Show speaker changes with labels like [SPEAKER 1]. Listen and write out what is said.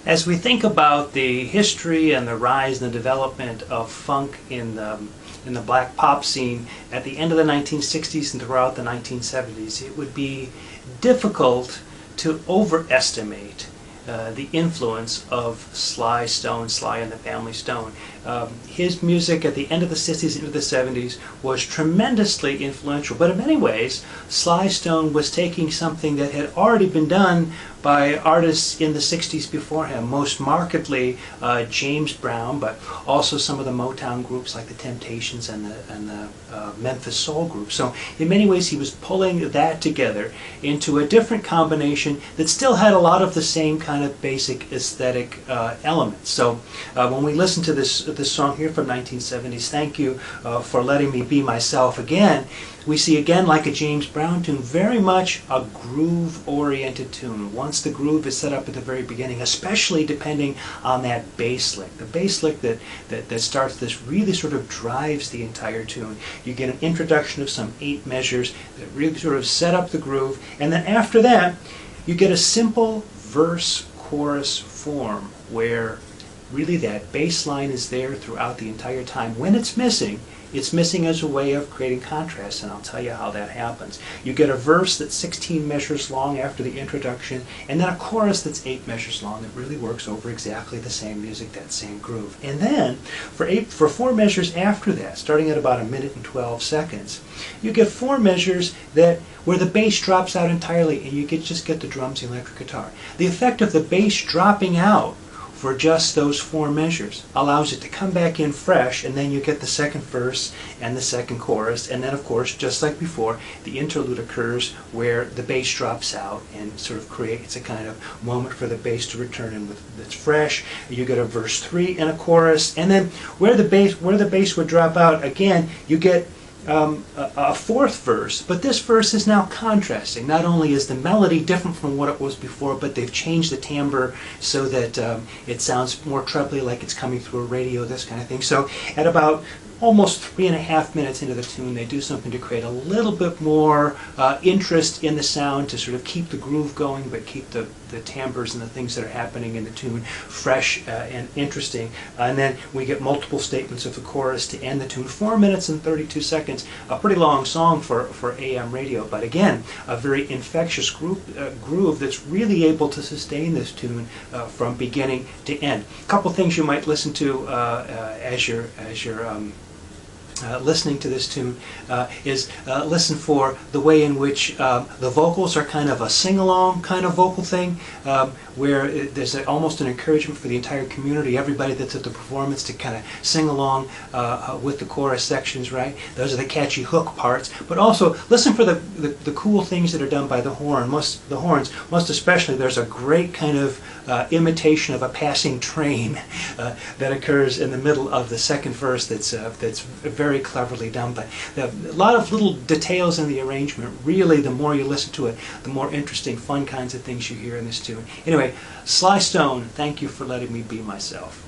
[SPEAKER 1] As we think about the history and the rise and the development of funk in the black pop scene at the end of the 1960s and throughout the 1970s, it would be difficult to overestimate the influence of Sly Stone, Sly and the Family Stone. His music at the end of the 60s into the 70s was tremendously influential, but in many ways Sly Stone was taking something that had already been done by artists in the 60s before him, most markedly James Brown, but also some of the Motown groups like the Temptations and the Memphis Soul group. So in many ways he was pulling that together into a different combination that still had a lot of the same kind of basic aesthetic elements. So when we listen to this song here from 1970s, Thank You for Letting Me Be Myself Again, we see again, like a James Brown tune, very much a groove-oriented tune. Once the groove is set up at the very beginning, especially depending on that bass lick. The bass lick that starts this really sort of drives the entire tune. You get an introduction of some 8 measures that really sort of set up the groove, and then after that, you get a simple verse-chorus form where really that bass line is there throughout the entire time. When it's missing as a way of creating contrast, and I'll tell you how that happens. You get a verse that's 16 measures long after the introduction, and then a chorus that's 8 measures long that really works over exactly the same music, that same groove. And then, for 4 measures after that, starting at about 1 minute and 12 seconds, you get 4 measures where the bass drops out entirely, and you just get the drums and electric guitar. The effect of the bass dropping out for just those 4 measures allows it to come back in fresh, and then you get the second verse and the second chorus, and then of course, just like before, the interlude occurs where the bass drops out and sort of creates a kind of moment for the bass to return in that's fresh. You get a verse 3 and a chorus, and then where the bass would drop out again, you get a 4th verse, but this verse is now contrasting. Not only is the melody different from what it was before, but they've changed the timbre so that it sounds more trebly, like it's coming through a radio, this kind of thing. So at about almost 3.5 minutes into the tune, they do something to create a little bit more interest in the sound, to sort of keep the groove going, but keep the timbres and the things that are happening in the tune fresh and interesting. And then we get multiple statements of the chorus to end the tune. 4 minutes and 32 seconds, a pretty long song for AM radio, but again, a very infectious groove that's really able to sustain this tune from beginning to end. A couple things you might listen to as you're listening to this tune is listen for the way in which the vocals are kind of a sing-along kind of vocal thing, where there's almost an encouragement for the entire community, everybody that's at the performance, to kind of sing along with the chorus sections, right? Those are the catchy hook parts. But also listen for the cool things that are done by the horns. Most especially, there's a great kind of imitation of a passing train that occurs in the middle of the second verse that's very cleverly done. But a lot of little details in the arrangement. Really, the more you listen to it, the more interesting, fun kinds of things you hear in this tune. Anyway, Sly Stone, Thank You for Letting Me Be Myself.